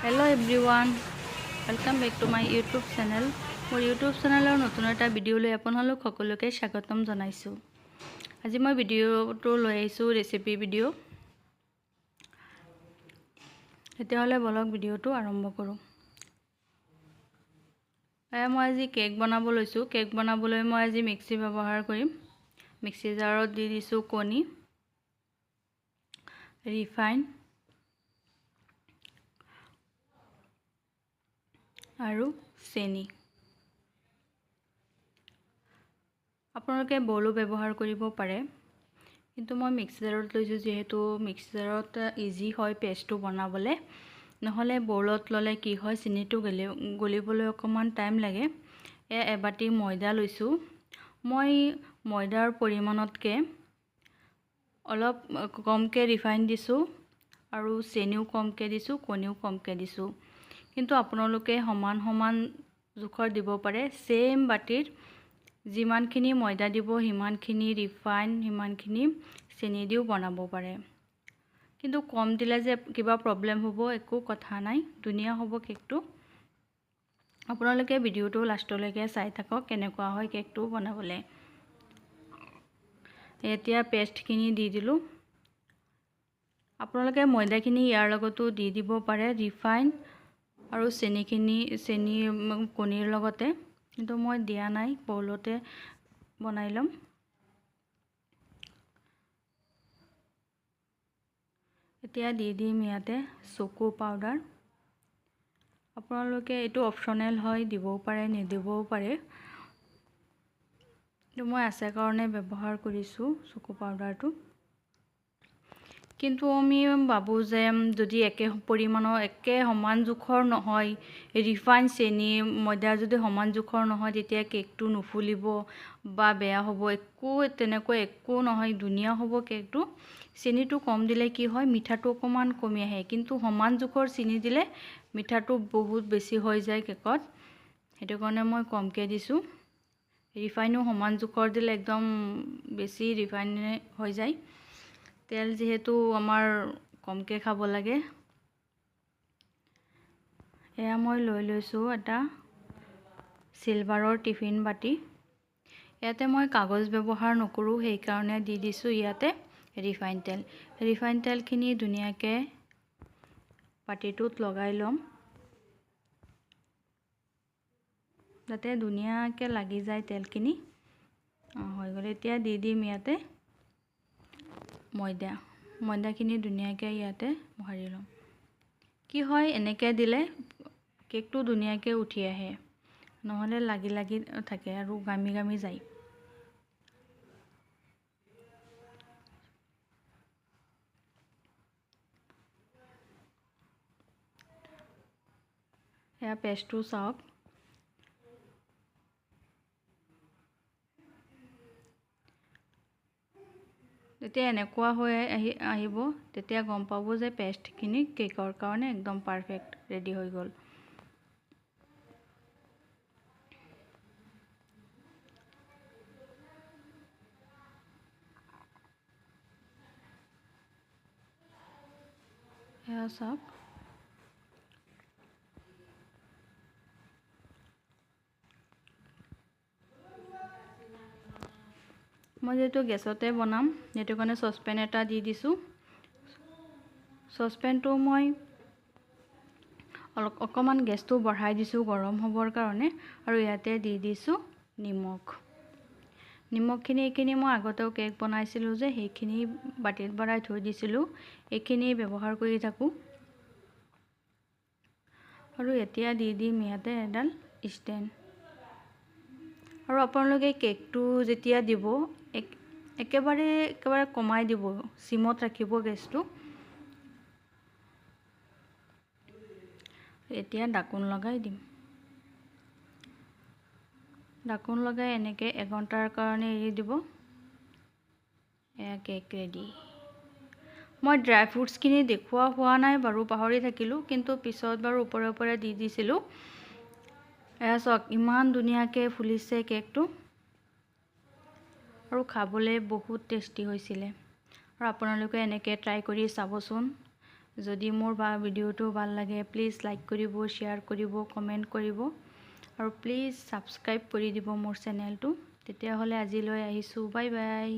Hello everyone, welcome back to my YouTube channel. মোৰ YouTube চেনেলৰ নতুন এটা ভিডিঅ' লৈ আপোনালোক সকলোকে স্বাগতম জনাইছো। আজি মই ভিডিঅ'টো লৈ আহিছো ৰেচিপি ভিডিঅ'। এতিয়ালে বলক ভিডিঅ'টো আৰম্ভ কৰো। মই আজি কেক বনাব লৈছো। কেক বনাবলৈ মই আজি মিক্সি ব্যৱহাৰ কৰিম। মিক্সি জাৰত দি দিছো কণী, ৰিফাইন আৰু চেনি। আপোনালোকে বলো ব্যৱহাৰ কৰিব পাৰে, কিন্তু মই মিক্সি জাৰত লৈছো যেহেতু মিক্সি জাৰত ইজি হয় পেষ্টটো বনাবলে। নহলে বলত ললে কি হয় চেনিটো গলিবলৈ অকমান টাইম লাগে। এবাটি ময়দা লৈছো। মই ময়দাৰ পৰিমাণতকে অলপ কমকে ৰিফাইন দিছো আৰু চেনিও কমকে দিছো, কণীও কমকে দিছো। কিন্তু আপোনালোকে সমান জোখৰ দিব পাৰে। সেম বাটিৰ যিমানখিনি ময়দা দিব হিমানখিনি ৰিফাইন হিমানখিনি চেনি দিও বনাব পাৰে। কিন্তু কম দিলে যে কিবা প্ৰবলেম হ'ব একো কথা নাই, ধুনীয়া হ'ব কেকটো। আপোনালোকে ভিডিঅ'টো লাষ্টলৈকে চাই থাকক কেনেকুৱা হয় কেকটো বনাবলে। এতিয়া পেষ্টখিনি দি দিলো। আপোনালোকে ময়দাখিনি ইয়াৰ লগতো দি দিব পাৰে, ৰিফাইন আৰু চেনি কণীৰ লগতে, কিন্তু মই দিয়া নাই, বলতে বনাই লম। এতিয়া দি দিম ইয়াতে চকো পাউডাৰ। আপোনালোকে এইটো অপচনেল হয়, দিবও পাৰে নিদিবও পাৰে। তো মই আছে কাৰণে ব্যৱহাৰ কৰিছো চকো পাউডাৰটো। কিন্তু আমি ভাবো যে যদি একে পৰিমাণৰ একে সমান জোখৰ নহয়, ৰিফাইন চেনি ময়দা যদি সমান জোখৰ নহয় তেতিয়া কেকটো নুফুলিব বা বেয়া হ'ব। তেনেকৈ একো নহয়, ধুনীয়া হ'ব কেকটো। চেনিটো কম দিলে কি হয় মিঠাটো অকমান কমি আহে, কিন্তু সমান জোখৰ চেনি দিলে মিঠাটো বহুত বেছি হৈ যায় কেকত। সেইটো কাৰণে মই কমকে দিছো। ৰিফাইনো সমান জোখৰ দিলে একদম বেছি ৰিফাইন হৈ যায়। তেল যেহেতু আমাৰ কমকে খাব লাগে। এয়া মই লৈ লৈছো এটা সিলভাৰৰ টিফিন বাটি। ইয়াতে মই কাগজ ব্যৱহাৰ নকৰো, সেই কাৰণে দি দিছো ইয়াতে ৰিফাইন তেল। ৰিফাইন তেলখিনি ধুনীয়াকে বাটিটোত লগাই লম, যাতে ধুনীয়াকে লাগি যায় তেলখিনি। হৈ গ'ল। এতিয়া দি দিম ইয়াতে ময়দাখিনি ধুনীয়াকে ইয়াতে ভৰাই লম। কি হয় এনেকে দিলে কেকটো ধুনীয়াকে উঠি আহে, নহলে লাগি থাকে আৰু গামি যায়। এয়া পেষ্টটো চাওক। যেতিয়া এনেকুৱা হৈ আহিব তেতিয়া গম পাব যে পেষ্টখিনি কেকৰ কাৰণে একদম পাৰফেক্ট ৰেডি হৈ গ'ল। এয়া চাওক। মই যেহেতু গেছতে বনাম সেইটো কাৰণে চচপেন এটা দি দিছো। চচপেনটো মই অকমান গেছটো বঢ়াই দিছো গৰম হ'বৰ কাৰণে, আৰু ইয়াতে দি দিছো নিমখখিনি মই আগতেও কেক বনাইছিলো যে সেইখিনি বাটিত ভৰাই থৈ দিছিলো, এইখিনি ব্যৱহাৰ কৰি থাকো। আৰু এতিয়া দি দিম ইয়াতে এডাল ষ্টেণ্ড। আৰু আপোনালোকে কেকটো যেতিয়া দিব একেবাৰে কমাই দিব, সিমত ৰাখিব গেছটো। এতিয়া ঢাকন লগাই দিম। ঢাকন লগাই এনেকে 1 ঘণ্টাৰ কাৰণে এৰি দিব। এয়া কেক ৰেডি। মই ড্ৰাই ফ্ৰুটছখিনি দেখুৱা হোৱা নাই বাৰু, পাহৰি থাকিলো, কিন্তু পিছত বাৰু ওপৰে দি দিছিলো। এয়া চাওক ইমান ধুনীয়াকে ফুলিছে কেকটো, আৰু খাবলৈ বহুত টেষ্টি হৈছিলে। আৰু আপোনালোকে এনেকে ট্ৰাই কৰি চাবচোন। যদি মোৰ ভিডিঅ'টো ভাল লাগে প্লিজ লাইক কৰিব, শ্বেয়াৰ কৰিব, কমেণ্ট কৰিব আৰু প্লিজ ছাবস্ক্ৰাইব কৰি দিব মোৰ চেনেলটো। তেতিয়াহ'লে আজিলৈ আহিছোঁ, বাই বাই।